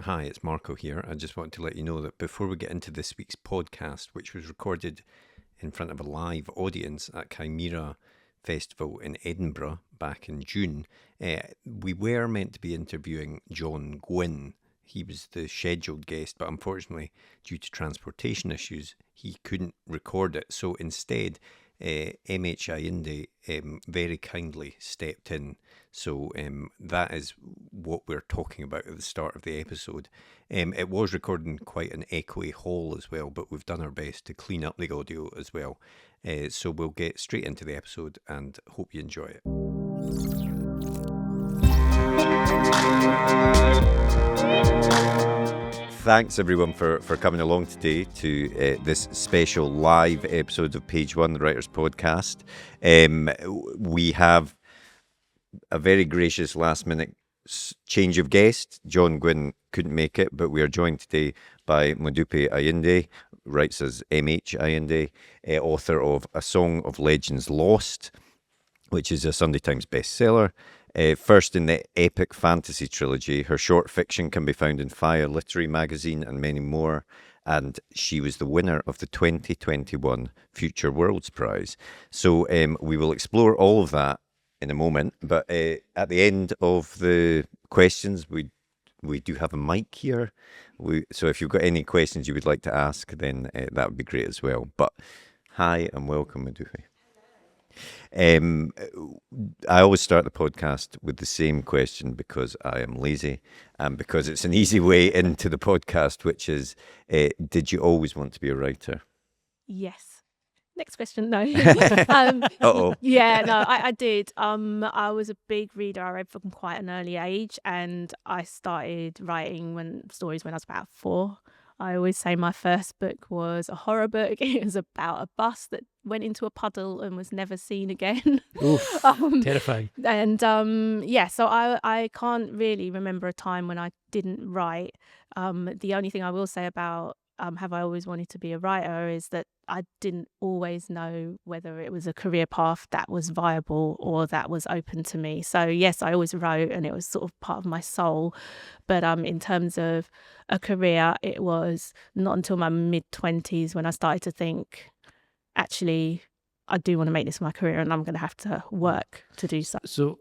Hi, it's Marco here. I just want to let you know that before we get into this week's podcast, which was recorded in front of a live audience at Cymera Festival in Edinburgh back in June, we were meant to be interviewing John Gwynn. He was the scheduled guest, but unfortunately, due to transportation issues, he couldn't record it. So instead, MH Ayinde very kindly stepped in. So that is what we're talking about at the start of the episode. It was recorded in quite an echoey hall as well, but we've done our best to clean up the audio as well. So we'll get straight into the episode and hope you enjoy it. Thanks everyone for coming along today to this special live episode of Page One, the Writers Podcast. We have a very gracious last minute change of guest. John Gwynn couldn't make it, but we are joined today by Modupe Ayinde, writes as MH Ayinde, author of A Song of Legends Lost, which is a Sunday Times bestseller. First in the epic fantasy trilogy, her short fiction can be found in FIYAH Literary Magazine and many more, and she was the winner of the 2021 Future Worlds Prize. So we will explore all of that in a moment, but at the end of the questions, we do have a mic here. So if you've got any questions you would like to ask, then that would be great as well. But hi and welcome, Modupe. I always start the podcast with the same question because I am lazy and because it's an easy way into the podcast, which is, did you always want to be a writer? Yes. Next question. No. Uh-oh. Yeah, no, I did. I was a big reader. I read from quite an early age, and I started writing stories when I was about 4. I always say my first book was a horror book. It was about a bus that went into a puddle and was never seen again. Oof, terrifying. And so I can't really remember a time when I didn't write. The only thing I will say about have I always wanted to be a writer is that I didn't always know whether it was a career path that was viable or that was open to me. So yes, I always wrote and it was sort of part of my soul. But in terms of a career, it was not until my mid-20s when I started to think, actually, I do want to make this my career and I'm going to have to work to do so. So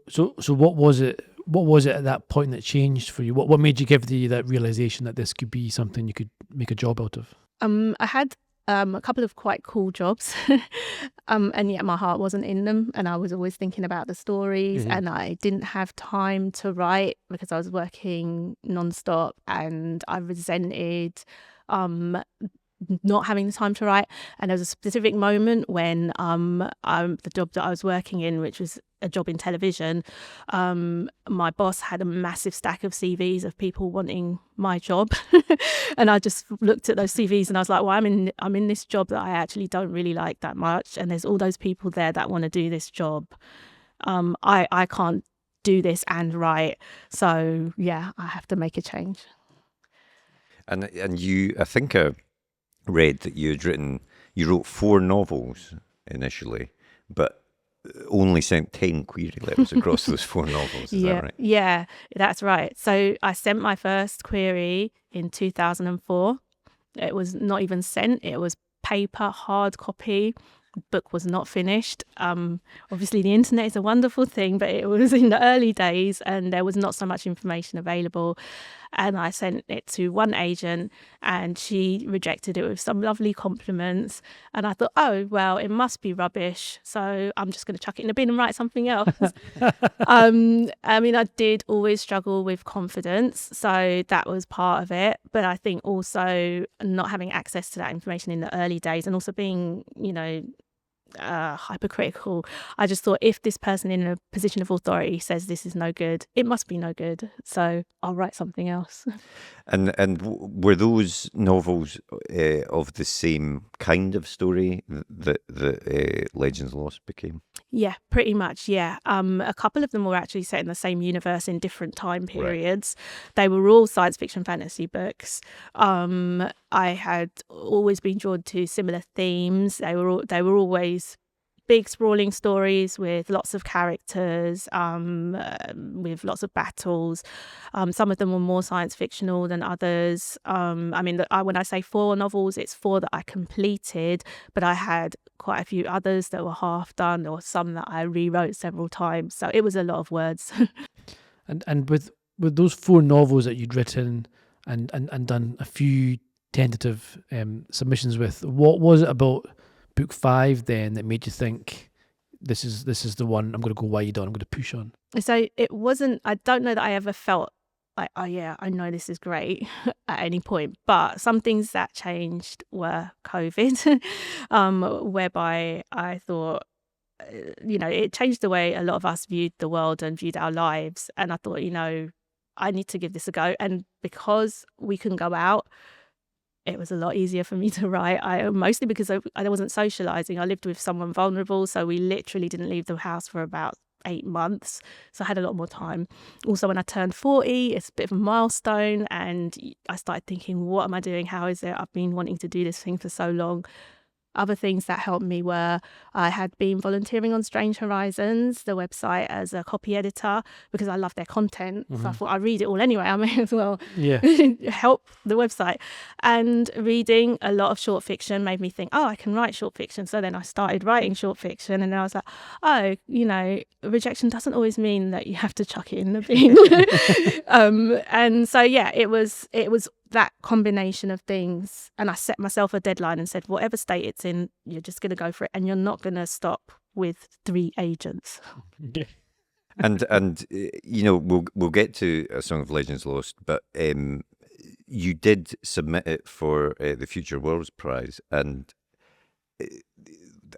what was it? What was it at that point that changed for you? What made you give that realization that this could be something you could make a job out of? I had a couple of quite cool jobs, and yet my heart wasn't in them. And I was always thinking about the stories, and I didn't have time to write because I was working nonstop, and I resented not having the time to write. And there was a specific moment when the job that I was working in, which was a job in television, my boss had a massive stack of CVs of people wanting my job. And I just looked at those CVs and I was like, well, I'm in this job that I actually don't really like that much, and there's all those people there that want to do this job. I can't do this and write, so yeah, I have to make a change. And you, I think I read that you wrote 4 novels initially, but only sent 10 query letters across those 4 novels. Is that right? Yeah, that's right. So I sent my first query in 2004. It was not even sent. It was paper, hard copy. Book was not finished. Obviously the internet is a wonderful thing, but it was in the early days and there was not so much information available. And I sent it to one agent and she rejected it with some lovely compliments. And I thought, oh, well, it must be rubbish, so I'm just going to chuck it in the bin and write something else. I mean, I did always struggle with confidence, so that was part of it. But I think also not having access to that information in the early days and also being, hypercritical. I just thought, if this person in a position of authority says this is no good, it must be no good. So I'll write something else. And were those novels of the same kind of story that Legends Lost became? Yeah, pretty much, yeah. A couple of them were actually set in the same universe in different time periods. Right. They were all science fiction fantasy books. I had always been drawn to similar themes. They were always big sprawling stories with lots of characters, with lots of battles. Some of them were more science fictional than others. When I say 4 novels, it's 4 that I completed, but I had quite a few others that were half done, or some that I rewrote several times. So it was a lot of words. And with those 4 novels that you'd written and done a few tentative submissions with, what was it about book 5 then that made you think this is the one I'm going to go wide on, I'm going to push on? So it wasn't, I don't know that I ever felt like, oh yeah, I know this is great at any point. But some things that changed were COVID, whereby I thought, it changed the way a lot of us viewed the world and viewed our lives. And I thought, I need to give this a go. And because we couldn't go out, it was a lot easier for me to write. Mostly because I wasn't socializing. I lived with someone vulnerable, so we literally didn't leave the house for about 8 months. So I had a lot more time. Also, when I turned 40, it's a bit of a milestone, and I started thinking, what am I doing? How is it? I've been wanting to do this thing for so long. Other things that helped me were I had been volunteering on Strange Horizons, the website, as a copy editor because I love their content. So I thought I read it all anyway. I may as well help the website. And reading a lot of short fiction made me think, oh, I can write short fiction. So then I started writing short fiction, and I was like, oh, rejection doesn't always mean that you have to chuck it in the bin. And so, it was that combination of things, and I set myself a deadline and said, whatever state it's in, you're just going to go for it, and you're not going to stop with 3 agents. And we'll get to A Song of Legends Lost, but you did submit it for the Future Worlds Prize, and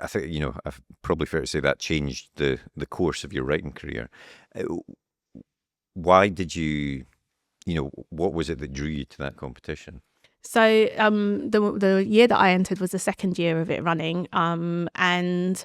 I think probably fair to say that changed the course of your writing career. Why did you? What was it that drew you to that competition? So the year that I entered was the second year of it running, and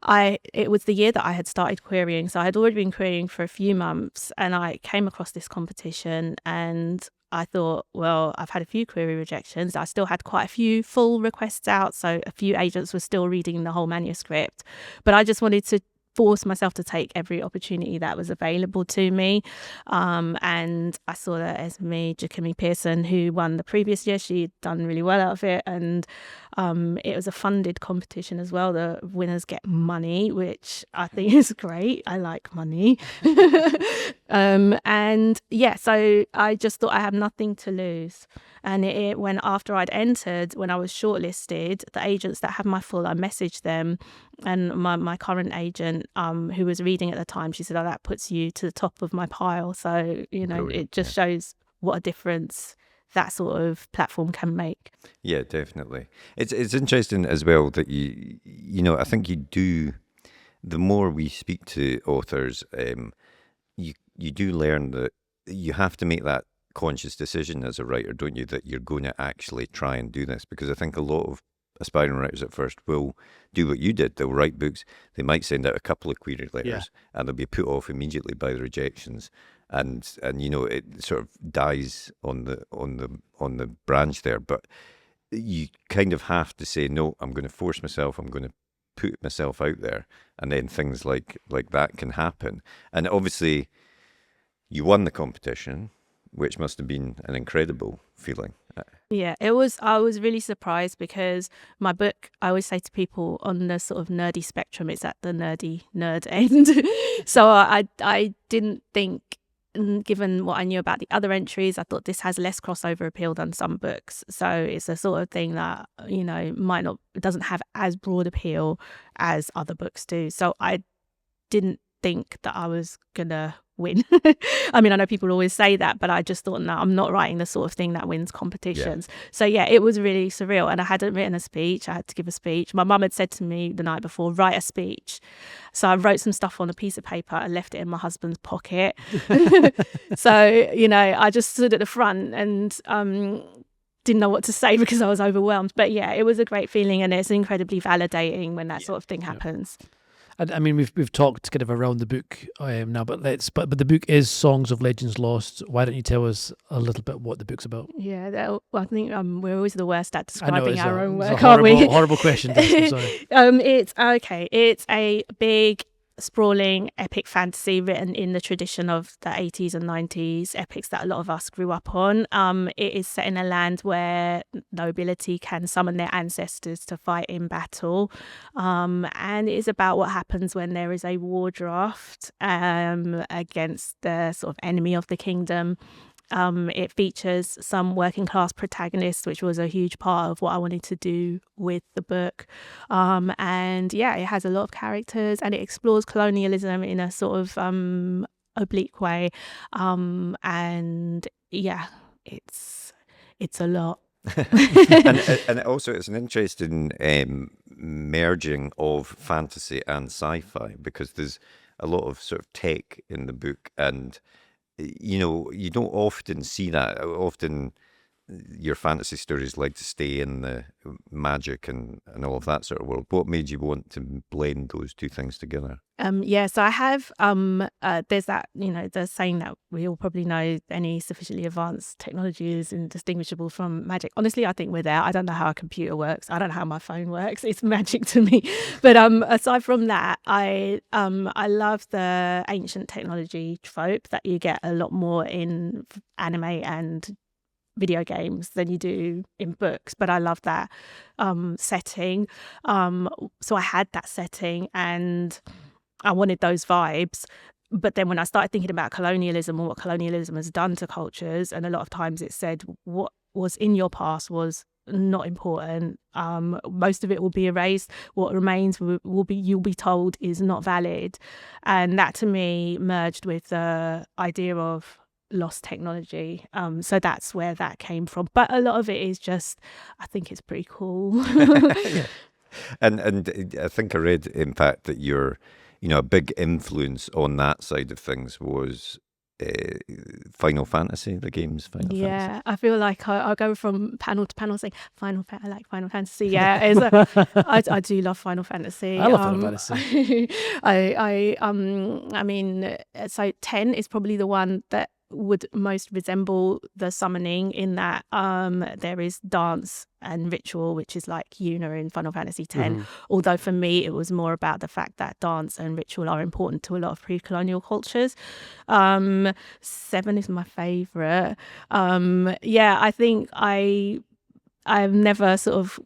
it was the year that I had started querying. So I had already been querying for a few months, and I came across this competition, and I thought, well, I've had a few query rejections. I still had quite a few full requests out, so a few agents were still reading the whole manuscript, but I just wanted to force myself to take every opportunity that was available to me. And I saw that Esme Jackimi Pearson, who won the previous year, she'd done really well out of it. And it was a funded competition as well. The winners get money, which I think is great. I like money. So I just thought I had nothing to lose. And when after I'd entered, when I was shortlisted, the agents that had my full, I messaged them, and my current agent, who was reading at the time, she said, oh, that puts you to the top of my pile. So, Brilliant. It just shows what a difference that sort of platform can make. Yeah, definitely. It's interesting as well that I think you do, the more we speak to authors, you do learn that you have to make that conscious decision as a writer, don't you, that you're going to actually try and do this, because I think a lot of aspiring writers at first will do what you did. They'll write books, they might send out a couple of query letters, and they'll be put off immediately by the rejections, and it sort of dies on the branch there. But you kind of have to say, no, I'm going to force myself, I'm going to put myself out there, and then things like that can happen. And obviously you won the competition, which must have been an incredible feeling. Yeah, it was. I was really surprised because my book, I always say to people, on the sort of nerdy spectrum, it's at the nerd end. So I didn't think, given what I knew about the other entries, I thought this has less crossover appeal than some books. So it's a sort of thing that, it doesn't have as broad appeal as other books do. So I didn't think that I was gonna win. I mean, I know people always say that, but I just thought, no, I'm not writing the sort of thing that wins competitions. So it was really surreal. And I hadn't written a speech. I had to give a speech. My mum had said to me the night before, write a speech. So I wrote some stuff on a piece of paper and left it in my husband's pocket. So, I just stood at the front and didn't know what to say because I was overwhelmed. But it was a great feeling, and it's incredibly validating when that sort of thing happens. I mean, we've talked kind of around the book now, but but the book is Songs of Legends Lost. Why don't you tell us a little bit what the book's about? Yeah, well, I think we're always the worst at I know describing our own it's work, a aren't we? horrible question. I'm sorry. It's okay. It's a big, sprawling, epic fantasy written in the tradition of the 80s and 90s, epics that a lot of us grew up on. It is set in a land where nobility can summon their ancestors to fight in battle. And it is about what happens when there is a war draft against the sort of enemy of the kingdom. It features some working class protagonists, which was a huge part of what I wanted to do with the book. And yeah, it has a lot of characters and it explores colonialism in a sort of oblique way. And yeah, it's a lot. and also it's an interesting merging of fantasy and sci-fi, because there's a lot of sort of tech in the book, and you don't often see that. Often your fantasy stories like to stay in the magic and all of that sort of world. What made you want to blend those two things together? So I have there's that, the saying that we all probably know, any sufficiently advanced technology is indistinguishable from magic. Honestly, I think we're there. I don't know how a computer works. I don't know how my phone works. It's magic to me. But aside from that, I love the ancient technology trope that you get a lot more in anime and video games than you do in books, but I love that setting. So I had that setting and I wanted those vibes. But then when I started thinking about colonialism and what colonialism has done to cultures, and a lot of times it said what was in your past was not important. Most of it will be erased. What remains you'll be told is not valid. And that to me merged with the idea of lost technology. So that's where that came from. But a lot of it is just, I think it's pretty cool. And I think I read, in fact, that your, a big influence on that side of things was Final Fantasy, the games Final Fantasy. Yeah, I feel like I go from panel to panel saying I like Final Fantasy. Yeah, I do love Final Fantasy. I love Final Fantasy. I mean, so 10 is probably the one that would most resemble the summoning, in that there is dance and ritual, which is like Yuna in Final Fantasy X. Mm-hmm. Although for me it was more about the fact that dance and ritual are important to a lot of pre-colonial cultures. 7 is my favourite. I think I've never sort of,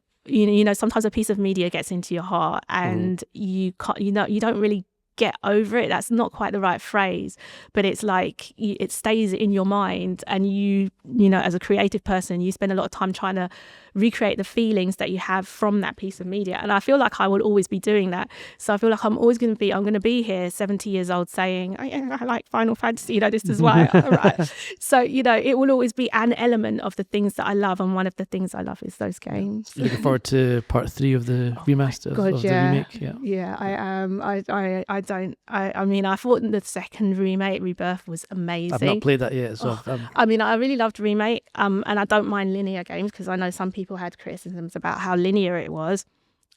sometimes a piece of media gets into your heart and you can't, you don't really get over it. That's not quite the right phrase, but it's like it stays in your mind, and you as a creative person, you spend a lot of time trying to recreate the feelings that you have from that piece of media. And I feel like I will always be doing that. So I feel like I'm going to be here 70 years old saying, I like Final Fantasy, this is why. Right. So, it will always be an element of the things that I love. And one of the things I love is those games. Looking forward to part 3 of the remaster of the remake. Yeah, I am. I mean, I thought the second remake, Rebirth, was amazing. I've not played that yet. So I mean, I really loved Remake. And I don't mind linear games, because I know some people had criticisms about how linear it was.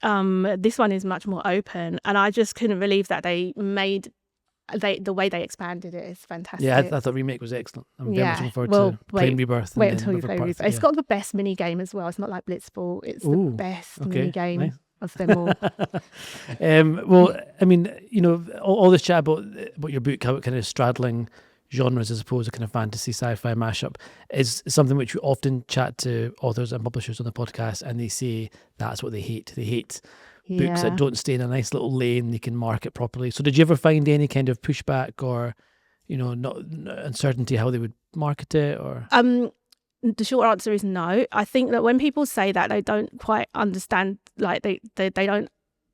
This one is much more open, and I just couldn't believe that they made the way they expanded it is fantastic. Yeah, I thought Remake was excellent. I'm very much looking forward to playing Rebirth. Wait until you play Rebirth. It's got the best mini game as well. It's not like Blitzball. It's the best mini game. Nice. Of them all. Well, I mean, all this chat about your book, how it kind of straddling genres as opposed to kind of fantasy sci-fi mashup, is something which we often chat to authors and publishers on the podcast, and they say that's what they hate. They hate books that don't stay in a nice little lane they can market properly. So did you ever find any kind of pushback or not uncertainty how they would market it? Or the short answer is no. I think that when people say that, they don't quite understand, like they don't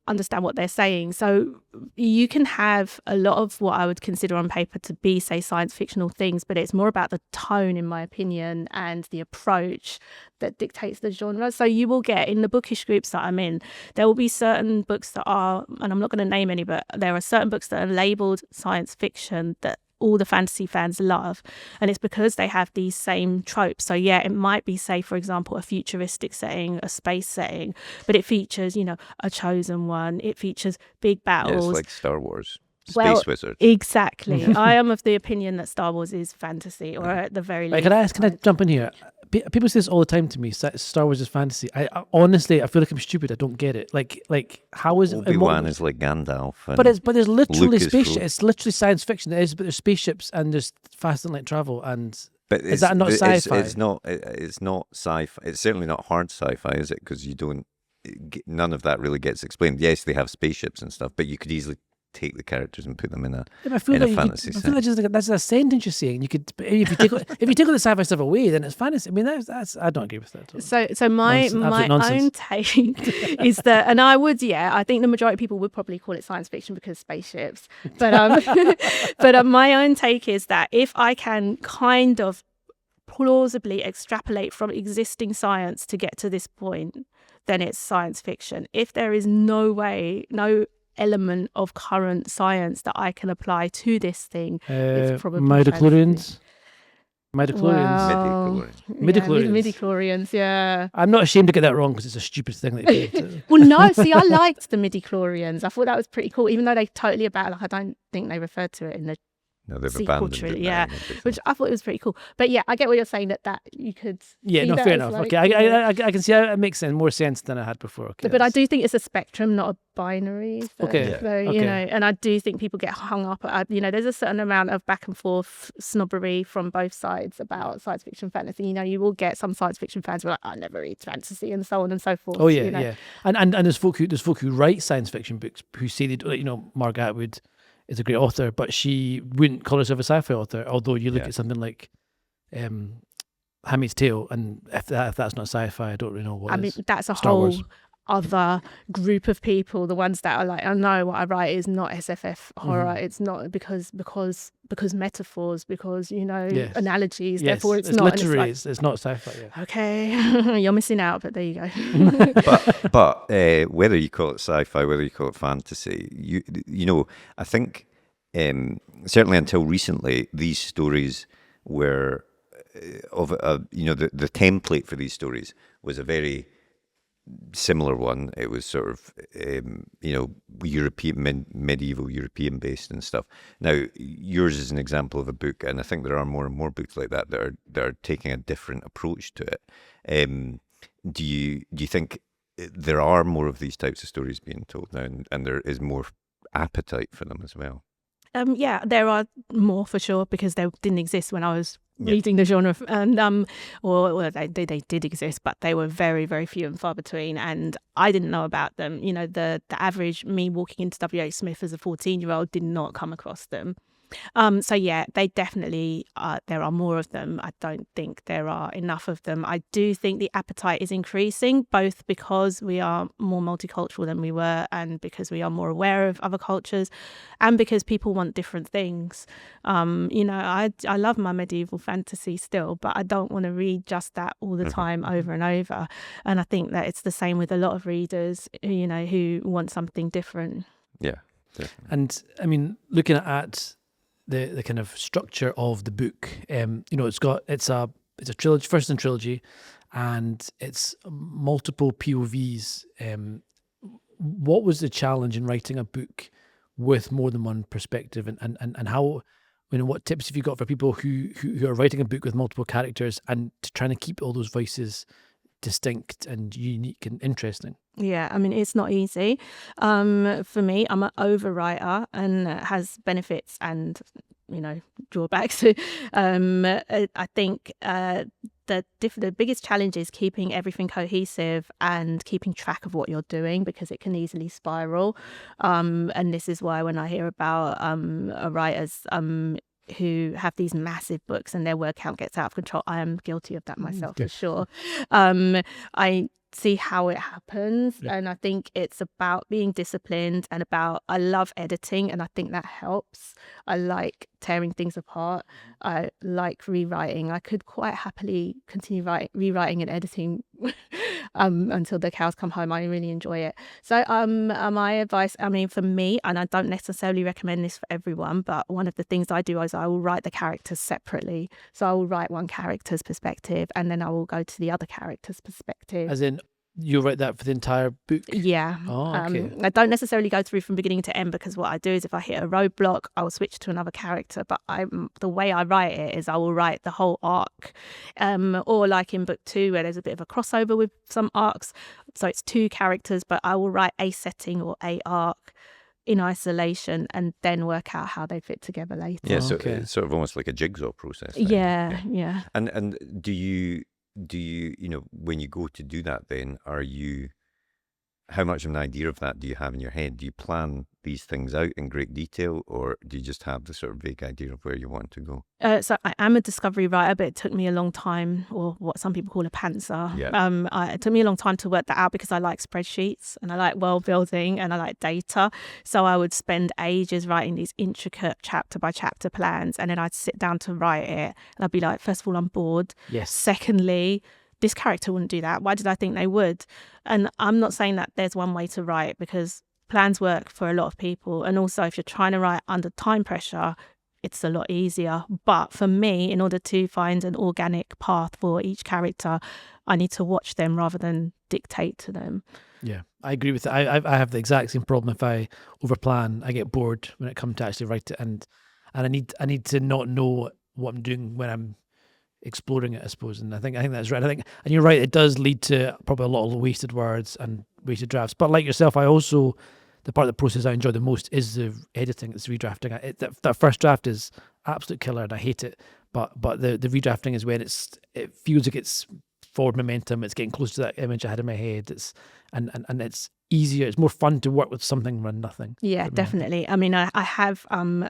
understand what they're saying. So you can have a lot of what I would consider on paper to be, say, science fictional things, but it's more about the tone, in my opinion, and the approach that dictates the genre. So you will get, in the bookish groups that I'm in, there will be certain books that are, and I'm not going to name any, but there are certain books that are labelled science fiction that all the fantasy fans love, and it's because they have these same tropes. So yeah, it might be, say for example, a futuristic setting, a space setting, but it features, you know, a chosen one, it features big battles. Yeah, it's like Star Wars. Space wizards. Exactly. I am of the opinion that Star Wars is fantasy, or at the very least. Can I jump in here? People say this all the time to me. Star Wars is fantasy. I honestly, I feel like I'm stupid. I don't get it. Like how is Obi-Wan is like Gandalf? But there's literally Luke is spaceships. Frodo. It's literally science fiction. But there's spaceships and there's fast and light travel. And But is that not sci-fi? It's not sci-fi. It's certainly not hard sci-fi, is it? Because none of that really gets explained. Yes, they have spaceships and stuff, but you could easily take the characters and put them in a fantasy I feel like that's a sentence you're saying. You could, if you take all the sci-fi stuff away, then it's fantasy. I mean, that's I don't agree with that. So my own take is that, and I think the majority of people would probably call it science fiction because spaceships. But but my own take is that if I can kind of plausibly extrapolate from existing science to get to this point, then it's science fiction. If there is no element of current science that I can apply to this thing, it's probably midichlorians. Midichlorians, yeah. I'm not ashamed to get that wrong because it's a stupid thing that they did. Well, no, see, I liked the midichlorians. I thought that was pretty cool, even though they totally I don't think they referred to it in the No, they've sequel abandoned trilogy, it. yeah, which I thought it was pretty cool. But yeah, I get what you're saying that you could. Yeah, no, fair enough. Okay, I can see how it makes more sense than I had before. Okay, but I do think it's a spectrum, not a binary. So, okay, so, you know, and I do think people get hung up. There's a certain amount of back and forth snobbery from both sides about science fiction fantasy. You know, you will get some science fiction fans who are like, I never read fantasy and so on and so forth. Oh yeah, you know? yeah. And there's folk who write science fiction books who say Margaret Atwood is a great author, but she wouldn't call herself a sci-fi author. Although you look at something like Handmaid's Tale, and if that's not sci-fi, I don't really know what. I mean, that's a Star whole Wars. Other group of people. The ones that are like, I know what I write is not SFF horror. Mm-hmm. It's not because metaphors, because analogies. Yes, therefore, it's not literary. It's not sci-fi. Yeah. Okay, you're missing out, but there you go. but whether you call it sci-fi, whether you call it fantasy, I think certainly until recently, these stories were the template for these stories was a very similar one. It was sort of European, medieval European based and stuff. Now yours is an example of a book, and I think there are more and more books like that are taking a different approach to it. Do you think there are more of these types of stories being told now, and there is more appetite for them as well? Yeah, there are more for sure, because they didn't exist when I was reading the genre, and or they did exist, but they were very, very few and far between, and I didn't know about them. You know, the average me walking into WH Smith as a 14-year-old did not come across them. So yeah, they definitely there are more of them. I don't think there are enough of them. I do think the appetite is increasing, both because we are more multicultural than we were, and because we are more aware of other cultures, and because people want different things. I love my medieval fantasy still, but I don't want to read just that all the time over and over. And I think that it's the same with a lot of readers, who want something different. Yeah, definitely. And I mean, looking at the kind of structure of the book, it's a trilogy, first in trilogy, and it's multiple POVs. What was the challenge in writing a book with more than one perspective, and how, what tips have you got for people who are writing a book with multiple characters and trying to keep all those voices distinct and unique and interesting? Yeah, I mean, it's not easy. For me, I'm an overwriter, and it has benefits and, drawbacks. I think the biggest challenge is keeping everything cohesive and keeping track of what you're doing, because it can easily spiral. And this is why when I hear about writers who have these massive books and their word count gets out of control, I am guilty of that myself, for sure. I see how it happens, and I think it's about being disciplined, and I love editing, and I think that helps. I like tearing things apart. I like rewriting. I could quite happily continue rewriting and editing until the cows come home. I really enjoy it. So my advice, I mean, for me, and I don't necessarily recommend this for everyone, but one of the things I do is I will write the characters separately. So I will write one character's perspective, and then I will go to the other character's perspective. As in, you write that for the entire book? Yeah. Oh, okay. I don't necessarily go through from beginning to end, because what I do is if I hit a roadblock, I will switch to another character. But the way I write it is I will write the whole arc. Or like in book 2, where there's a bit of a crossover with some arcs. So it's 2 characters, but I will write a setting or a arc in isolation and then work out how they fit together later. Yeah, so Okay. it's sort of almost like a jigsaw process. then. Yeah. And do you when you go to do that, then how much of an idea of that do you have in your head? Do you plan these things out in great detail, or do you just have the sort of vague idea of where you want to go? So I am a discovery writer, but it took me a long time, or what some people call a pantser. Yeah. It took me a long time to work that out, because I like spreadsheets and I like world building and I like data. So I would spend ages writing these intricate chapter by chapter plans, and then I'd sit down to write it, and I'd be like, first of all, I'm bored. Yes. Secondly, this character wouldn't do that. Why did I think they would? And I'm not saying that there's one way to write, because plans work for a lot of people. And also, if you're trying to write under time pressure, it's a lot easier. But for me, in order to find an organic path for each character, I need to watch them rather than dictate to them. Yeah, I agree with that. I have the exact same problem. If I overplan, I get bored when it comes to actually write it, and I need to not know what I'm doing when I'm exploring it, I suppose. And I think that's right. And you're right, it does lead to probably a lot of wasted words and wasted drafts. But like yourself, I also, the part of the process I enjoy the most is the editing, it's redrafting. That first draft is absolute killer and I hate it. But the redrafting is when it feels like it's forward momentum, it's getting close to that image I had in my head. And it's easier, it's more fun to work with something than nothing. Yeah, definitely. I mean, I have the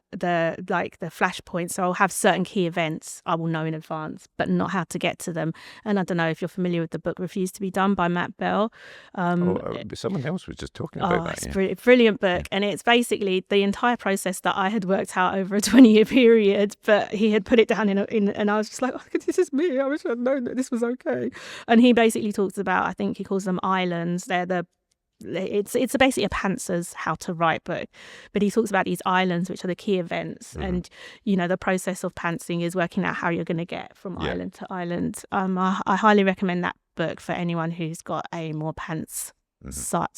flashpoints, so I'll have certain key events I will know in advance, but not how to get to them. And I don't know if you're familiar with the book Refused to be Done by Matt Bell. Someone else was just talking about that. It's a brilliant book. And it's basically the entire process that I had worked out over a 20-year period, but he had put it down in and I was just like, oh, this is me. I wish I'd known that this was okay. And he basically talks about, I think he calls them islands. It's basically a pantser's how to write book, but he talks about these islands, which are the key events. And the process of pantsing is working out how you're going to get from island to island. I highly recommend that book for anyone who's got a more pants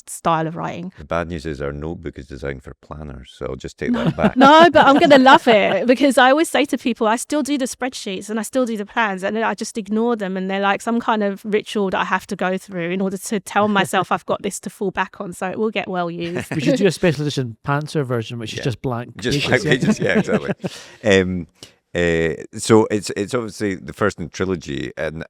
style of writing. The bad news is our notebook is designed for planners, so I'll just take that back. No, but I'm going to love it, because I always say to people, I still do the spreadsheets and I still do the plans, and then I just ignore them, and they're like some kind of ritual that I have to go through in order to tell myself I've got this to fall back on, so it will get well used. We should do a special edition Panther version, which is just blank Just pages. blank pages, yeah, exactly. So it's obviously the first in a trilogy, and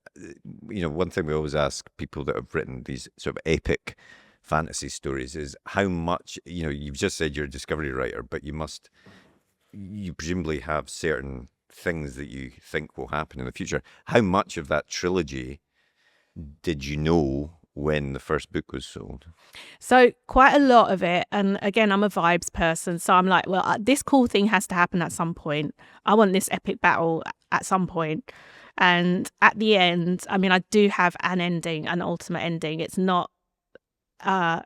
one thing we always ask people that have written these sort of epic fantasy stories is how much, you've just said you're a discovery writer, but you presumably have certain things that you think will happen in the future. How much of that trilogy did you know when the first book was sold? So quite a lot of it. And again, I'm a vibes person. So I'm like, well, this cool thing has to happen at some point. I want this epic battle at some point. And at the end, I mean, I do have an ending, an ultimate ending. It's not, I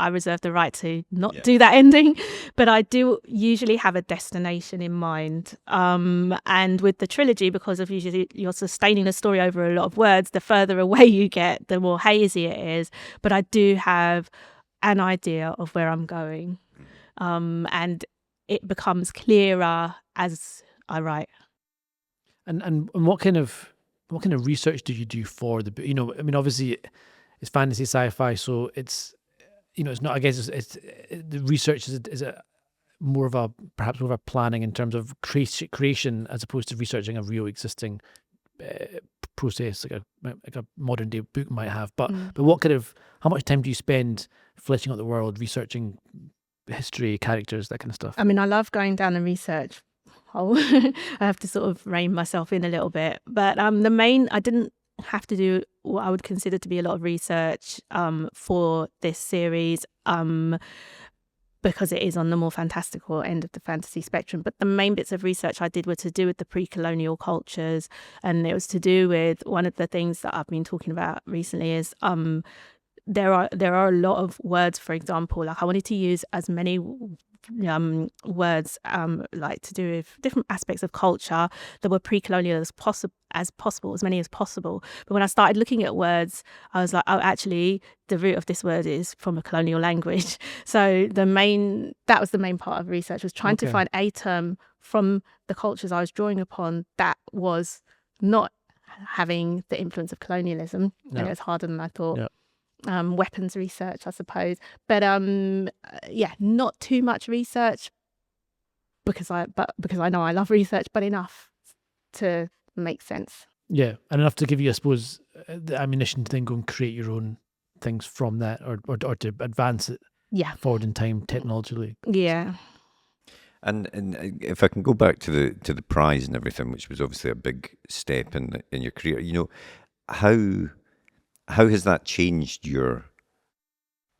reserve the right to not do that ending, but I do usually have a destination in mind. And with the trilogy, because of usually you're sustaining the story over a lot of words, the further away you get, the more hazy it is. But I do have an idea of where I'm going, and it becomes clearer as I write. And what kind of research do you do for the book? I mean, obviously it's fantasy sci-fi, so it's it's not. I guess it's the research is a more of a planning in terms of creation as opposed to researching a real existing process like a modern day book might have. But how much time do you spend fleshing out the world, researching history, characters, that kind of stuff? I mean, I love going down the research hole. I have to sort of rein myself in a little bit, but I didn't have to do what I would consider to be a lot of research for this series. because it is on the more fantastical end of the fantasy spectrum. But the main bits of research I did were to do with the pre-colonial cultures, and it was to do with one of the things that I've been talking about recently is there are a lot of words, for example, like I wanted to use as many words like to do with different aspects of culture that were pre-colonial as possible, as many as possible. But when I started looking at words, I was like, oh, actually the root of this word is from a colonial language. So that was the main part of research, was trying to find a term from the cultures I was drawing upon that was not having the influence of colonialism. And it was harder than I thought. Weapons research, I suppose, but not too much research because I know I love research, but enough to make sense. Yeah, and enough to give you, I suppose, the ammunition to then go and create your own things from that, or to advance it forward in time technologically. Yeah. And if I can go back to the prize and everything, which was obviously a big step in your career, how has that changed your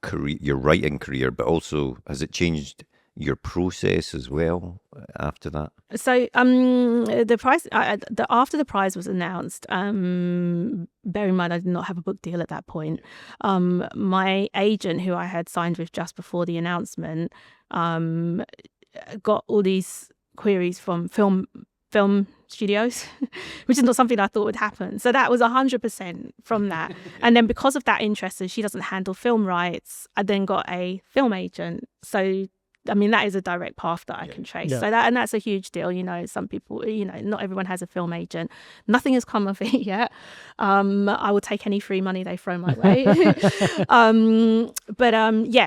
career, your writing career, but also has it changed your process as well after that? So the prize, after the prize was announced, bear in mind I did not have a book deal at that point. My agent, who I had signed with just before the announcement, got all these queries from film studios, which is not something I thought would happen. So that was 100% from that. And then because of that interest, and she doesn't handle film rights, I then got a film agent. So I mean, that is a direct path that I can trace. So that's a huge deal. Some people, not everyone has a film agent. Nothing has come of it yet. I will take any free money they throw my way.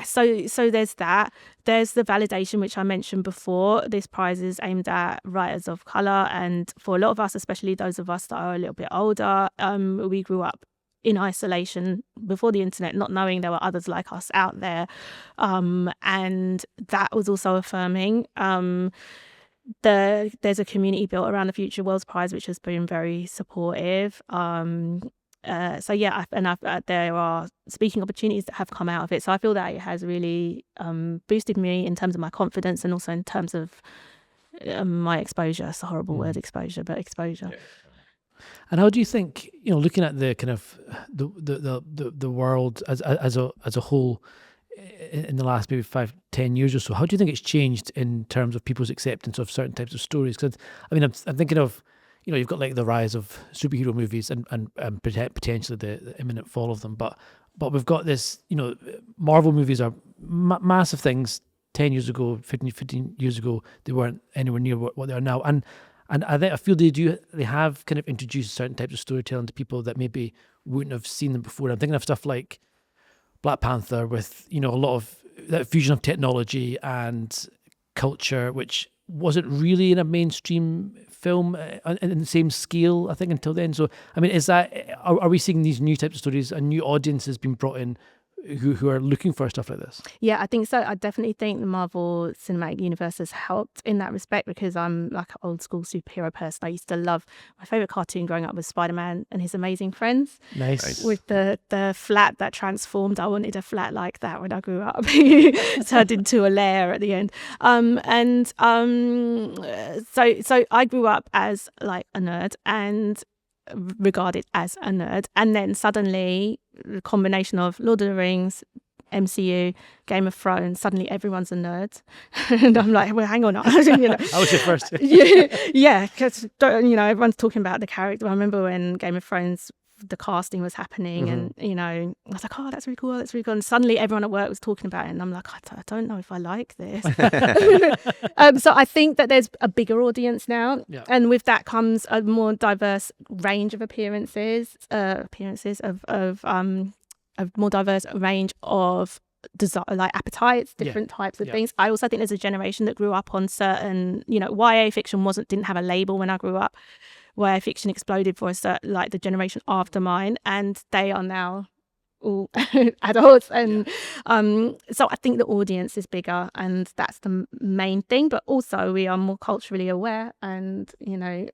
So there's that. There's the validation, which I mentioned before. This prize is aimed at writers of colour. And for a lot of us, especially those of us that are a little bit older, we grew up in isolation before the internet, not knowing there were others like us out there. And that was also affirming. There's a community built around the Future Worlds Prize, which has been very supportive. There are speaking opportunities that have come out of it. So I feel that it has really boosted me in terms of my confidence and also in terms of my exposure. It's a horrible word, exposure, but exposure. Yeah. And how do you think, looking at the kind of the world as a whole in the last maybe 5-10 years or so, how do you think it's changed in terms of people's acceptance of certain types of stories? Because I'm thinking of, you've got like the rise of superhero movies and potentially the imminent fall of them, but we've got this, Marvel movies are massive things. 10 years ago, 15 years ago, they weren't anywhere near what they are now. And I feel they have kind of introduced certain types of storytelling to people that maybe wouldn't have seen them before. I'm thinking of stuff like Black Panther with, a lot of that fusion of technology and culture, which wasn't really in a mainstream film in the same scale, I think, until then. So, is that, are we seeing these new types of stories and new audiences being brought in who are looking for stuff like this? Yeah, I think so. I definitely think the Marvel Cinematic Universe has helped in that respect, because I'm like an old school superhero person. I used to love, my favourite cartoon growing up was Spider-Man and His Amazing Friends. Nice. With the flat that transformed. I wanted a flat like that when I grew up. Turned into a lair at the end. So I grew up as like a nerd and regarded as a nerd, and then suddenly the combination of Lord of the Rings, MCU, Game of Thrones, suddenly everyone's a nerd. And I'm like, well, hang on. I was your first. Yeah, because everyone's talking about the character. I remember when Game of Thrones, the casting was happening, and I was like, oh, that's really cool, and suddenly everyone at work was talking about it, and I'm like, I don't know if I like this. So I think that there's a bigger audience now, and with that comes a more diverse range of appearances of more diverse range of desire, like appetites, different types of things. I also think there's a generation that grew up on certain, YA fiction didn't have a label when I grew up. YA fiction exploded for the generation after mine, and they are now all adults, and so I think the audience is bigger, and that's the main thing. But also we are more culturally aware, and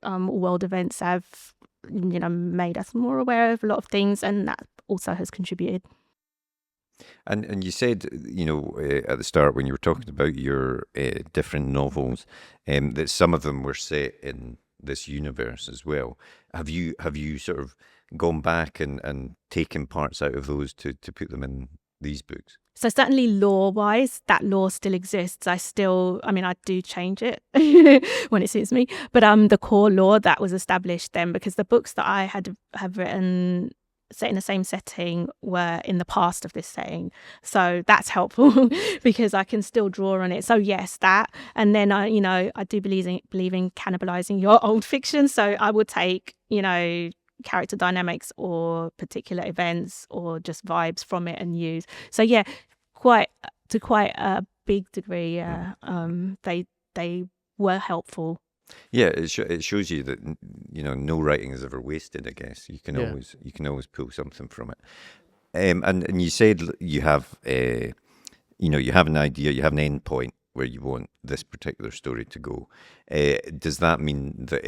world events have made us more aware of a lot of things, and that also has contributed. And you said, at the start when you were talking about your different novels, that some of them were set in this universe as well. Have you sort of gone back and taken parts out of those to put them in these books? So certainly lore-wise, that lore still exists. I do change it when it suits me. But the core lore that was established then, because the books that I have written set in the same setting were in the past of this setting. So that's helpful because I can still draw on it. So yes, that. And then I do believe in cannibalizing your old fiction. So I would take, character dynamics or particular events or just vibes from it and use. So yeah, quite a big degree, they were helpful. Yeah, it shows you that no writing is ever wasted. I guess you can always pull something from it. And you said you have you have an idea, you have an end point where you want this particular story to go. Does that mean that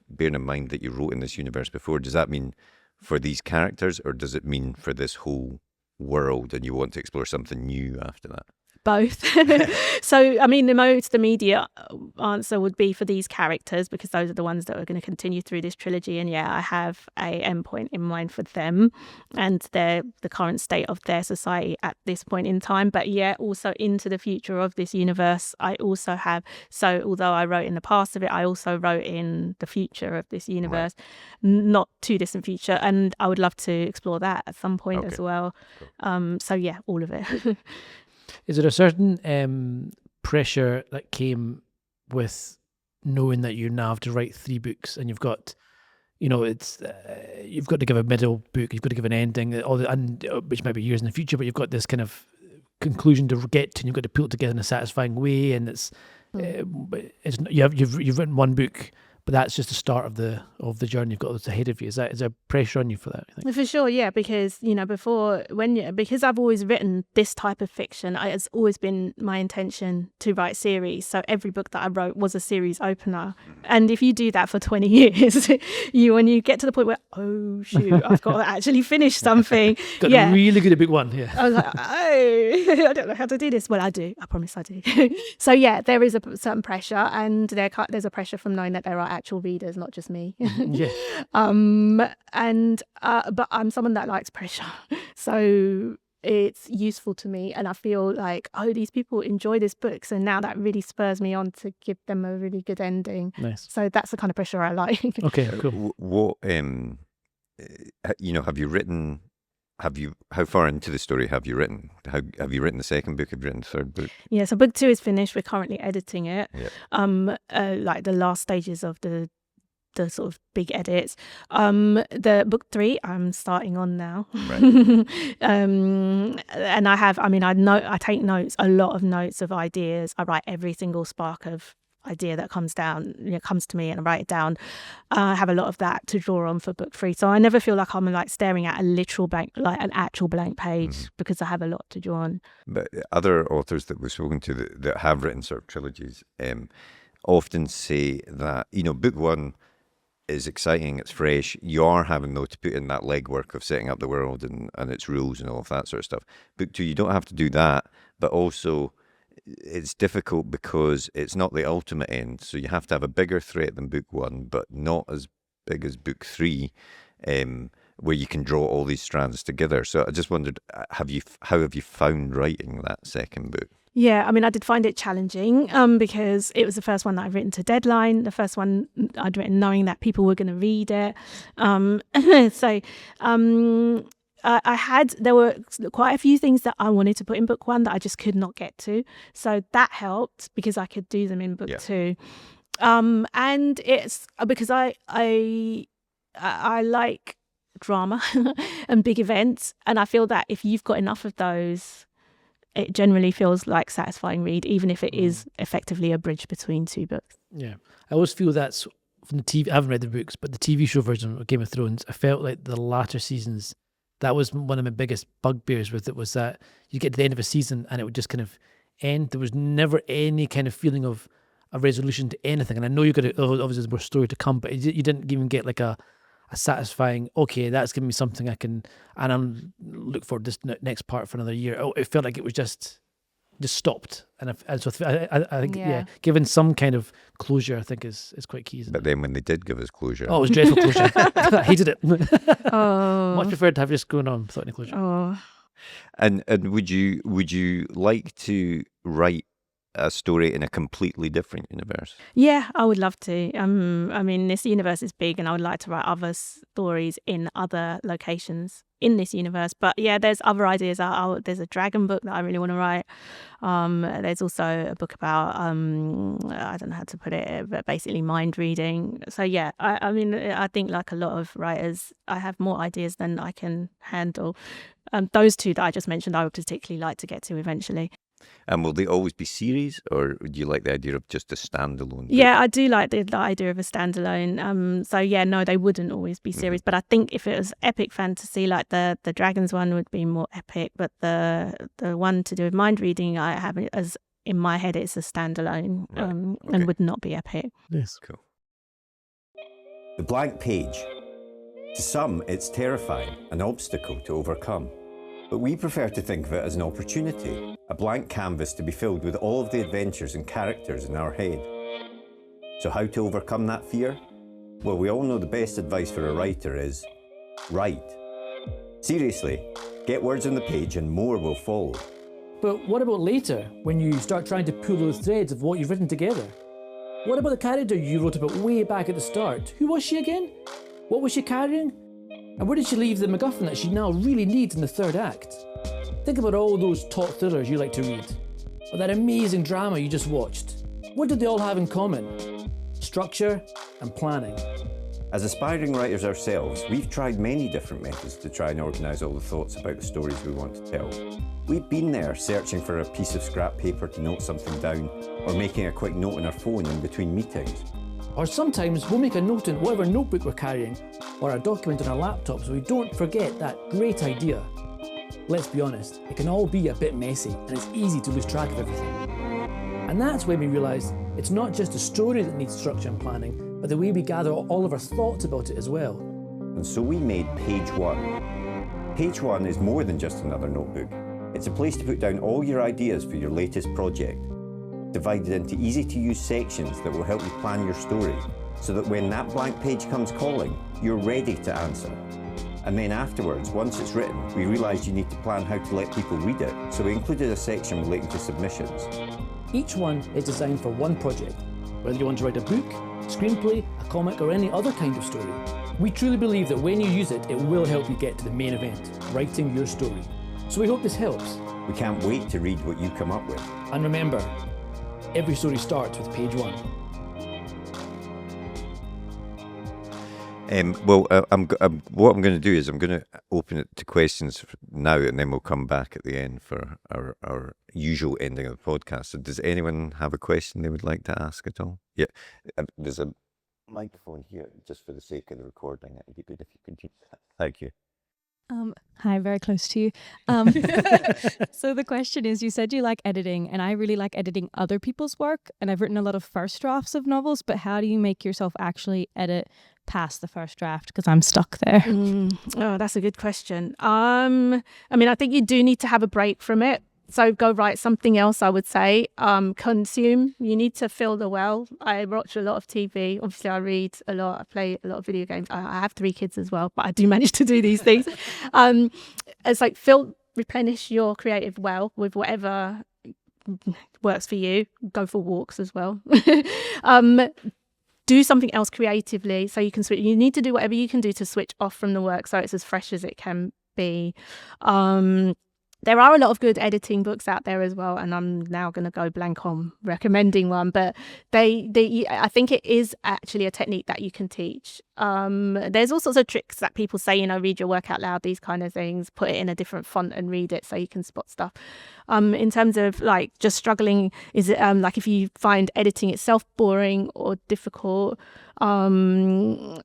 bearing in mind that you wrote in this universe before, does that mean for these characters, or does it mean for this whole world and you want to explore something new after that? Both. So, the most immediate answer would be for these characters, because those are the ones that are going to continue through this trilogy. And yeah, I have a endpoint in mind for them and the current state of their society at this point in time. But yeah, also into the future of this universe, I also have. So although I wrote in the past of it, I also wrote in the future of this universe, not too distant future. And I would love to explore that at some point as well. Cool. So yeah, all of it. Is there a certain pressure that came with knowing that you now have to write 3 books and you've got, you've got to give a middle book, you've got to give an ending, which might be years in the future, but you've got this kind of conclusion to get to, and you've got to pull it together in a satisfying way, and you've written 1 book, but that's just the start of the journey you've got that's ahead of you. Is there pressure on you for that, I think? For sure, yeah, because because I've always written this type of fiction, it's always been my intention to write series. So every book that I wrote was a series opener. And if you do that for 20 years, when you get to the point where, oh shoot, I've got to actually finish something. Got really good at book 1, yeah. I was like, I don't know how to do this. Well, I do. I promise I do. So yeah, there is a certain pressure, and there's a pressure from knowing that there are actual readers, not just me. Yeah. But I'm someone that likes pressure, so it's useful to me, and I feel like, these people enjoy this book, so now that really spurs me on to give them a really good ending. Nice. So that's the kind of pressure I like. Okay, cool. What have you written? How far into the story have you written? Have you written the second book? Have you written the third book? Yeah, so book 2 is finished. We're currently editing it. Yeah. Like the last stages of the sort of big edits. The book 3 I'm starting on now. Right. And I take notes, a lot of notes of ideas. I write every single spark of idea that comes to me, and I write it down. I have a lot of that to draw on for book 3, so I never feel like I'm like staring at a literal blank, like an actual blank page, because I have a lot to draw on. But other authors that we've spoken to that have written sort of trilogies often say that book 1 is exciting, it's fresh. You are having though to put in that legwork of setting up the world and its rules and all of that sort of stuff. Book 2, you don't have to do that, but also it's difficult because it's not the ultimate end. So you have to have a bigger threat than book 1, but not as big as book 3, where you can draw all these strands together. So I just wondered, how have you found writing that second book? Yeah, I did find it challenging because it was the first one that I've written to deadline, the first one I'd written knowing that people were going to read it. There were quite a few things that I wanted to put in book 1 that I just could not get to. So that helped because I could do them in book 2. And it's because I like drama and big events. And I feel that if you've got enough of those, it generally feels like satisfying read, even if it is effectively a bridge between 2 books. Yeah. I always feel that's from the TV. I haven't read the books, but the TV show version of Game of Thrones, I felt like the latter seasons, that was one of my biggest bugbears with it, was that you get to the end of a season and it would just kind of end. There was never any kind of feeling of a resolution to anything. And I know you've got to, obviously there's more story to come, but you didn't even get like a satisfying, okay, that's given me something I can, and I'm look forward to this next part for another year. Oh, it felt like it was just stopped, and so I think giving some kind of closure, I think is quite key. Isn't But then when they did give us closure, it was dreadful closure. I hated it. Oh. Much preferred to have just going on without any closure. Oh. And would you like to write a story in a completely different universe? Yeah, I would love to. I mean, this universe is big, and I would like to write other stories in other locations in this universe. But yeah, there's other ideas. There's a dragon book that I really want to write. There's also a book about I don't know how to put it, but basically mind reading. So yeah, I mean, I think like a lot of writers, I have more ideas than I can handle. Those two that I just mentioned, I would particularly like to get to eventually. And will they always be series, or do you like the idea of just a standalone book? Yeah, I do like the idea of a standalone. So yeah, no, they wouldn't always be series. But I think if it was epic fantasy, like the dragons one would be more epic. But the one to do with mind reading, I have it as in my head, it's a standalone, and would not be epic. Yes, cool. The blank page. To some, it's terrifying, an obstacle to overcome. But we prefer to think of it as an opportunity, a blank canvas to be filled with all of the adventures and characters in our head. So how to overcome that fear? Well, we all know the best advice for a writer is write. Seriously, get words on the page and more will follow. But what about later, when you start trying to pull those threads of what you've written together? What about the character you wrote about way back at the start? Who was she again? What was she carrying? And where did she leave the MacGuffin that she now really needs in the third act? Think about all those top thrillers you like to read, or that amazing drama you just watched. What did they all have in common? Structure and planning. As aspiring writers ourselves, we've tried many different methods to try and organise all the thoughts about the stories we want to tell. We've been there searching for a piece of scrap paper to note something down, or making a quick note on our phone in between meetings. Or sometimes we'll make a note in whatever notebook we're carrying, or a document on our laptop so we don't forget that great idea. Let's be honest, it can all be a bit messy and it's easy to lose track of everything. And that's when we realised it's not just the story that needs structure and planning, but the way we gather all of our thoughts about it as well. And so we made Page One. Page One is more than just another notebook. It's a place to put down all your ideas for your latest project, divided into easy-to-use sections that will help you plan your story, so that when that blank page comes calling, you're ready to answer. And then afterwards, once it's written, we realised you need to plan how to let people read it, so we included a section relating to submissions. Each one is designed for one project, whether you want to write a book, screenplay, a comic, or any other kind of story. We truly believe that when you use it, it will help you get to the main event, writing your story. So we hope this helps. We can't wait to read what you come up with. And remember, every story starts with page one. What I'm going to do is I'm going to open it to questions now, and then we'll come back at the end for our usual ending of the podcast. So does anyone have a question they would like to ask at all? Yeah, there's a microphone here, just for the sake of the recording. It'd be good if you could use that. Thank you. Hi, very close to you. So the question is, you said you like editing, and I really like editing other people's work, and I've written a lot of first drafts of novels, but how do you make yourself actually edit past the first draft? Because I'm stuck there. Oh, that's a good question. I mean, I think you do need to have a break from it. So go write something else, I would say. Consume. You need to fill the well. I watch a lot of TV. Obviously, I read a lot. I play a lot of video games. I have 3 kids as well, but I do manage to do these things. It's like replenish your creative well with whatever works for you. Go for walks as well. Do something else creatively so you can switch. You need to do whatever you can do to switch off from the work so it's as fresh as it can be. There are a lot of good editing books out there as well, and I'm now going to go blank on recommending one, but I think it is actually a technique that you can teach. There's all sorts of tricks that people say, read your work out loud, these kind of things, put it in a different font and read it so you can spot stuff. In terms of like just struggling, is it like if you find editing itself boring or difficult? I mean,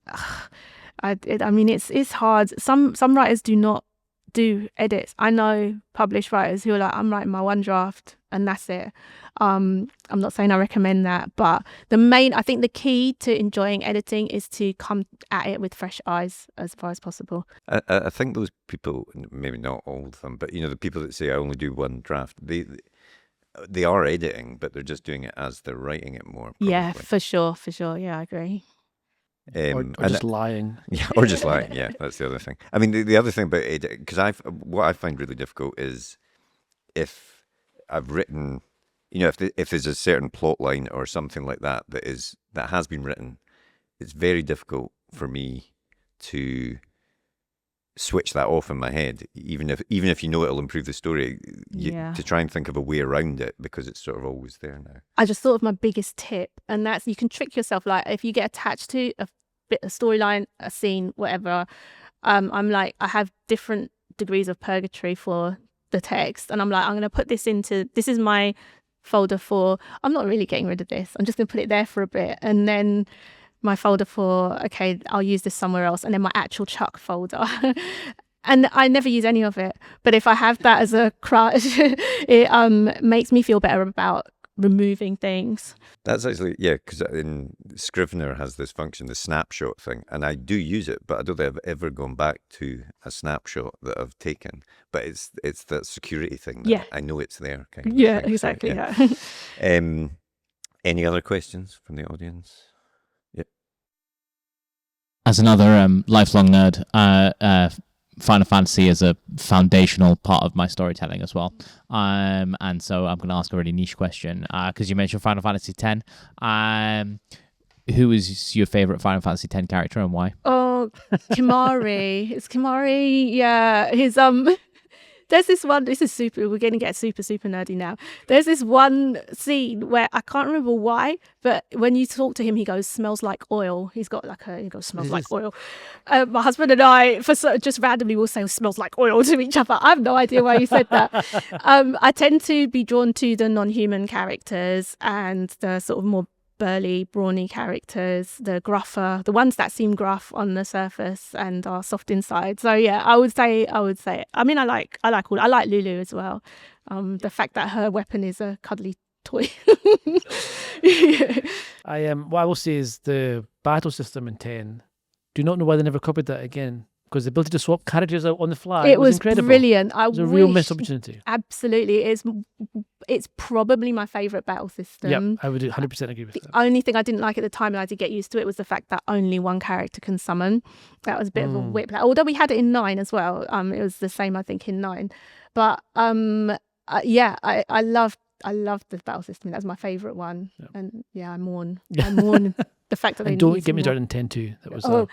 it's hard. Some writers do not do edits. I know published writers who are like, I'm writing my one draft and that's it. I'm not saying I recommend that, but I think the key to enjoying editing is to come at it with fresh eyes as far as possible. I think those people, maybe not all of them, but the people that say I only do one draft, they are editing, but they're just doing it as they're writing it more. Probably. Yeah, for sure. Yeah, I agree. Or just lying. Yeah, or just lying. Yeah, that's the other thing. I mean, the other thing about editing, because what I find really difficult is if I've written, if there's a certain plot line or something like that that has been written, it's very difficult for me to switch that off in my head, even if it'll improve the story, to try and think of a way around it, because it's sort of always there now. I just thought of my biggest tip, and that's you can trick yourself. Like if you get attached to a storyline, a scene, whatever, I'm like, I have different degrees of purgatory for the text, and I'm like, I'm going to put this is my folder for, I'm not really getting rid of this, I'm just going to put it there for a bit, and then my folder for, okay, I'll use this somewhere else, and then my actual Chuck folder. And I never use any of it. But if I have that as a crutch, it makes me feel better about removing things. That's actually, because in Scrivener has this function, the snapshot thing, and I do use it, but I don't think I've ever gone back to a snapshot that I've taken. But it's that security thing that I know it's there. Kind of thing. Exactly. So, yeah. Any other questions from the audience? As another lifelong nerd, Final Fantasy is a foundational part of my storytelling as well. And so I'm going to ask a really niche question, because you mentioned Final Fantasy X. Who is your favorite Final Fantasy X character and why? Oh, Kimari. It's Kimari. Yeah, his There's this one, we're going to get super nerdy now. There's this one scene where I can't remember why, but when you talk to him, he goes, smells like oil. He goes, smells like oil. My husband and I, just randomly will say, smells like oil to each other. I have no idea why he said that. I tend to be drawn to the non-human characters and the sort of more burly, brawny characters, the gruffer, the ones that seem gruff on the surface and are soft inside. So yeah, I would say. I mean, I like Lulu as well. The fact that her weapon is a cuddly toy. What I will say is the battle system in 10. Do not know why they never copied that again. Because the ability to swap characters out on the fly was incredible. Brilliant. It was a real missed opportunity. Absolutely. It's probably my favourite battle system. Yeah, I would 100% agree with that. The only thing I didn't like at the time, and I did get used to it, was the fact that only one character can summon. That was a bit of a whiplash. Although we had it in 9 as well. It was the same, I think, in 9. But I loved the battle system. That's my favourite one. Yep. And I mourn the fact that they don't get me started in 10 too. That was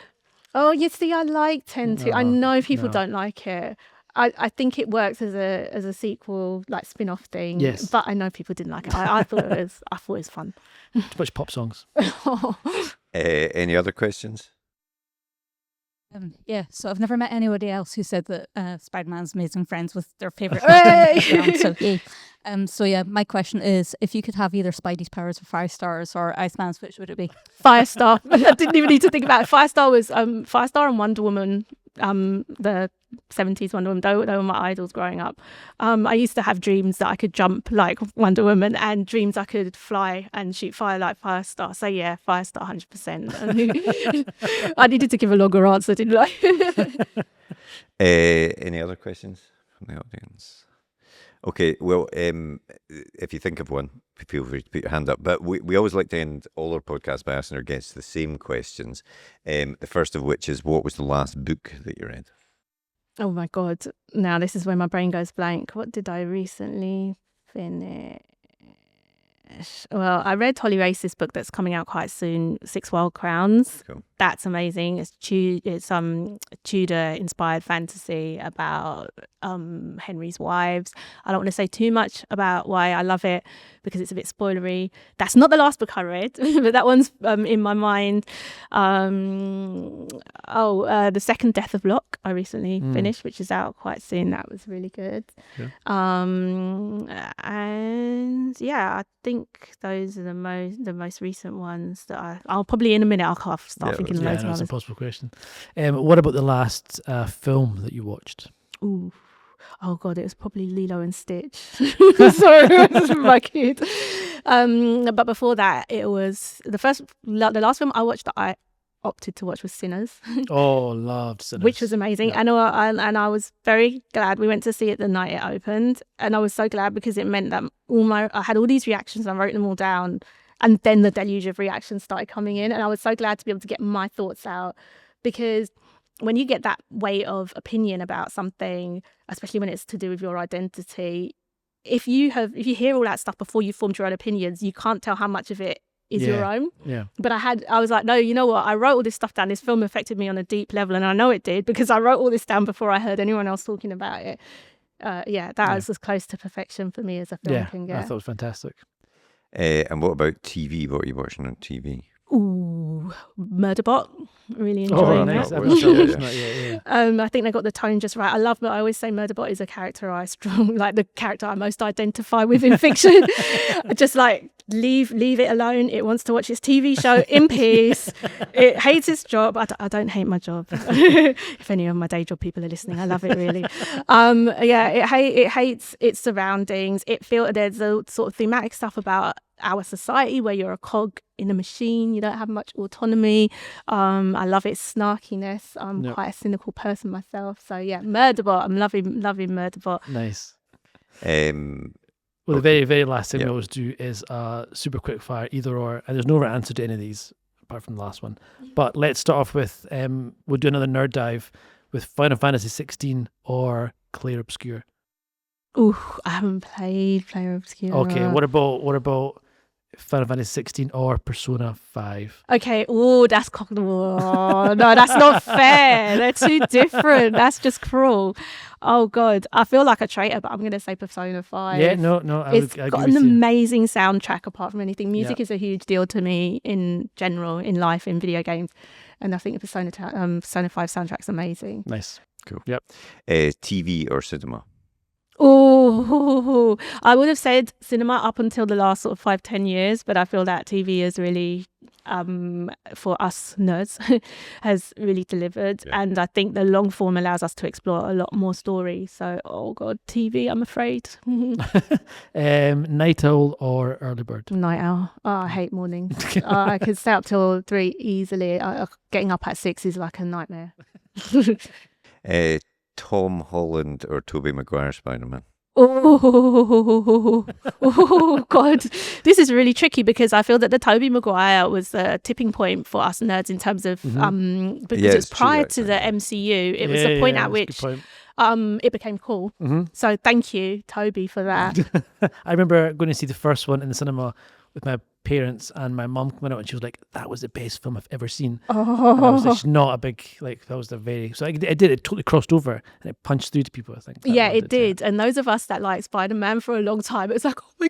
Oh, you see, I like 10 too. I know people don't like it. I think it works as a sequel, like spin-off thing. Yes. But I know people didn't like it. I thought it was fun. Too much pop songs. Any other questions? So I've never met anybody else who said that Spider-Man's Amazing Friends was their favourite. So yay. My question is, if you could have either Spidey's powers or Firestars or Iceman's, which would it be? Firestar. I didn't even need to think about it. Firestar was Firestar and Wonder Woman. The 70s Wonder Woman, they were my idols growing up. I used to have dreams that I could jump like Wonder Woman and dreams I could fly and shoot fire like Firestar. So yeah, Firestar 100%. I needed to give a longer answer, didn't I? Any other questions from the audience? Okay, well, if you think of one, feel free to put your hand up. But we always like to end all our podcasts by asking our guests the same questions. The first of which is, what was the last book that you read? Oh my God. Now this is where my brain goes blank. What did I recently finish? Well, I read Holly Race's book that's coming out quite soon, Six Wild Crowns. Cool. That's amazing. It's Tudor-inspired fantasy about Henry's wives. I don't want to say too much about why I love it because it's a bit spoilery. That's not the last book I read, but that one's in my mind. The second Death of Locke I recently finished, which is out quite soon. That was really good. Yeah. I think those are the most recent ones that I'll probably in a minute I'll start thinking of loads of others. That's an impossible question. What about the last film that you watched? Ooh. Oh God, it was probably Lilo and Stitch. Sorry, this is my kid. But before that, it was the last film I watched that I opted to watch was Sinners. Oh, loved Sinners. Which was amazing. Yeah. And I was very glad. We went to see it the night it opened, and I was so glad because it meant that I had all these reactions and I wrote them all down, and then the deluge of reactions started coming in, and I was so glad to be able to get my thoughts out, because when you get that weight of opinion about something, especially when it's to do with your identity, if you hear all that stuff before you formed your own opinions, you can't tell how much of it is your own. Yeah. But I was like, no, you know what? I wrote all this stuff down. This film affected me on a deep level, and I know it did because I wrote all this down before I heard anyone else talking about it. That was as close to perfection for me as a film can get. I thought it was fantastic. And what about TV? What are you watching on TV? Ooh, Murderbot. Really enjoying nice. that. I think they got the tone just right. I always say Murderbot is a character the character I most identify with in fiction. Just like leave it alone. It wants to watch its TV show in peace. It hates its job. I don't hate my job. If any of my day job people are listening, I love it really. It hates its surroundings. There's a sort of thematic stuff about our society where you're a cog in a machine. You don't have much autonomy. I love its snarkiness. I'm quite a cynical person myself. So yeah, Murderbot. I'm loving Murderbot. Nice. Well, the very, very last thing we always do is super quick fire, either or. And there's no right answer to any of these apart from the last one. But let's start off with, we'll do another nerd dive with Final Fantasy 16 or Clair Obscur. Ooh, I haven't played Clair Obscur. Okay, what about Final Fantasy 16 or Persona 5? Okay, no, that's not fair. They're too different. That's just cruel. Oh God, I feel like a traitor, but I'm going to say Persona 5. Yeah, no, It's got an amazing soundtrack apart from anything. Music is a huge deal to me in general, in life, in video games. And I think Persona 5 soundtrack's amazing. Nice. Cool. Yep. TV or cinema? Oh, I would have said cinema up until the last sort of 5-10 years, but I feel that TV is really, for us nerds, has really delivered. Yeah. And I think the long form allows us to explore a lot more story. So, oh God, TV, I'm afraid. Night owl or early bird? Night owl. Oh, I hate mornings. I could stay up till 3 easily. Getting up at 6 is like a nightmare. Tom Holland or Tobey Maguire Spider-Man? Oh God, this is really tricky because I feel that the Tobey Maguire was the tipping point for us nerds in terms of because it's prior to the MCU. It was the point at which it became cool. So thank you, Tobey, for that. I remember going to see the first one in the cinema with my parents, and my mum came out and she was like, that was the best film I've ever seen. And I was like, not a big, that was it totally crossed over and it punched through to people, I think. Yeah, it did. And those of us that like Spider-Man for a long time, it's like, oh my,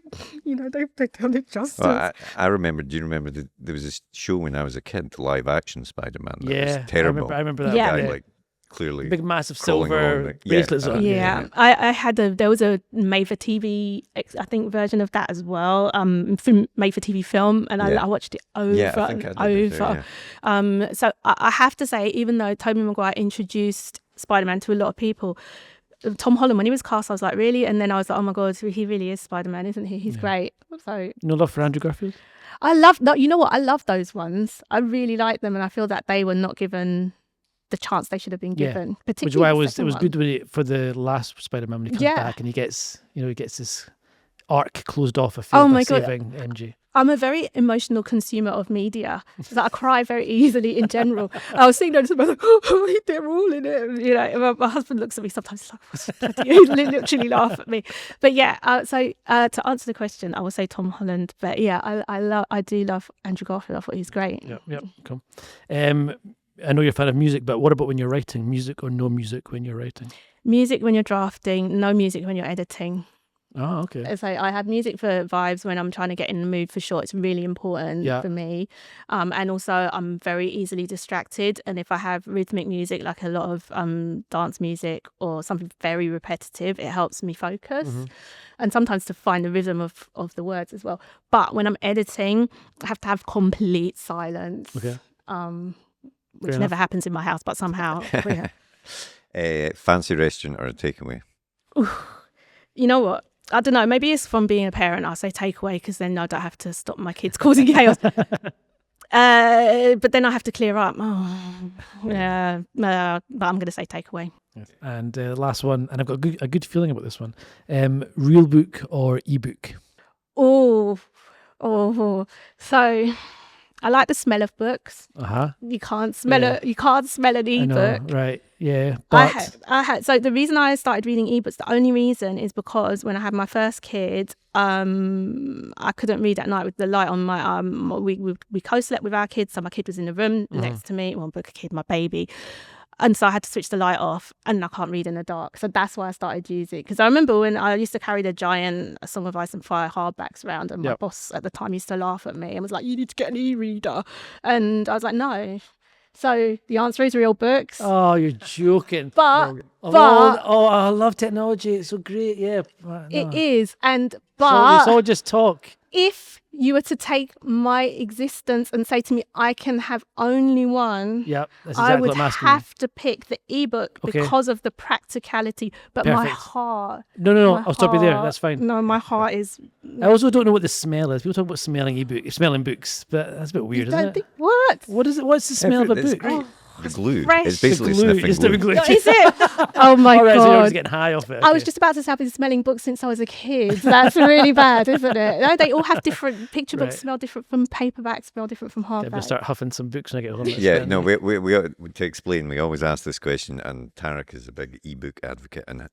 they've done it justice. Well, I remember, do you remember there was this show when I was a kid, the live action Spider-Man? That was terrible. I remember that. Guy, clearly big massive silver bracelets on. I had there was a made for TV I think version of that as well, made for TV film, and I watched it over and over. So I have to say, even though Tobey Maguire introduced Spider-Man to a lot of people, Tom Holland, when he was cast, I was like, really? And then I was like, oh my God, he really is Spider-Man, isn't he? He's great. So no love for Andrew Garfield? I love that. You know what? I love those ones. I really like them, and I feel that they were not given the chance they should have been given. Which is why it was good for the last Spider-Man when he comes back and he gets this arc closed off. I feel by saving MJ. I'm a very emotional consumer of media. So I cry very easily in general. I was sitting there and I was like, oh, they're all in it. My husband looks at me sometimes like, he literally laugh at me. But so to answer the question, I will say Tom Holland. But I do love Andrew Garfield. I thought he was great. Yep, cool. I know you're a fan of music, but what about when you're writing? Music or no music when you're writing? Music when you're drafting, no music when you're editing. Oh, okay. So I have music for vibes when I'm trying to get in the mood for sure. It's really important for me. And also I'm very easily distracted. And if I have rhythmic music, like a lot of dance music or something very repetitive, it helps me focus. And sometimes to find the rhythm of the words as well. But when I'm editing, I have to have complete silence. Okay. Which never happens in my house, but somehow. Fancy restaurant or a takeaway? You know what? I don't know. Maybe it's from being a parent. I'll say takeaway because then I don't have to stop my kids causing chaos. But then I have to clear up. Oh, yeah. But I'm going to say takeaway. And the last one, and I've got a good feeling about this one. Real book or ebook? Oh. So I like the smell of books. Uh-huh. You can't smell it. You can't smell an ebook. Right. Yeah. But I had. So the reason I started reading ebooks, the only reason is because when I had my first kid, I couldn't read at night with the light on. My we co-slept with our kids, so my kid was in the room next to me. Well, book a kid, my baby. And so I had to switch the light off, and I can't read in the dark. So that's why I started using it. Because I remember when I used to carry the giant Song of Ice and Fire hardbacks around, and my boss at the time used to laugh at me and was like, "You need to get an e-reader." And I was like, "No." So the answer is real books. Oh, you're joking. But I love technology. It's so great. Yeah. It is. And it's all just talk. If you were to take my existence and say to me, I can have only one, yep, that's exactly I would what I'm asking have to pick the ebook because of the practicality. But my Perfect. heart. No, I'll stop you there. That's fine. No, my heart is. I also don't know what the smell is. People talk about smelling books, but that's a bit weird, isn't it? What? What is it? What's the smell of a It's book? great. The glue. Fresh. It's basically The glue. sniffing glue. Is it? Oh my All right, so I was God. getting high off it. I was Okay. just about to say I've been smelling books since I was a kid. That's really bad, isn't it? No, they all have different. Picture books Right. smell different from paperbacks, smell different from I'm going to hardbacks. start huffing some books when I get home. Yeah, no, we to explain, we always ask this question, and Tarek is a big ebook advocate, and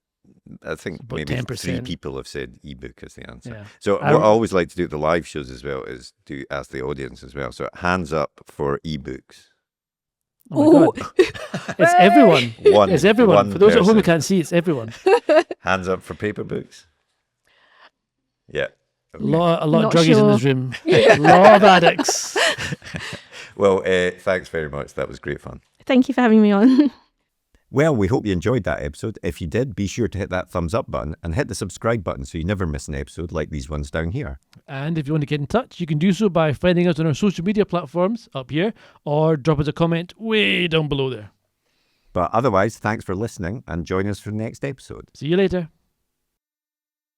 I think About maybe 10%. 3 people have said ebook is the answer. Yeah. So what I always like to do at the live shows as well is to ask the audience as well. So hands up for ebooks. Oh my God. It's everyone. One. It's everyone. One For those at home who person. can't see, it's everyone. Hands up for paper books. Yeah. A lot of Not druggies in sure. this room. A lot of addicts. Well, thanks very much. That was great fun. Thank you for having me on. Well, we hope you enjoyed that episode. If you did, be sure to hit that thumbs up button and hit the subscribe button so you never miss an episode like these ones down here. And if you want to get in touch, you can do so by finding us on our social media platforms up here or drop us a comment way down below there. But otherwise, thanks for listening and join us for the next episode. See you later.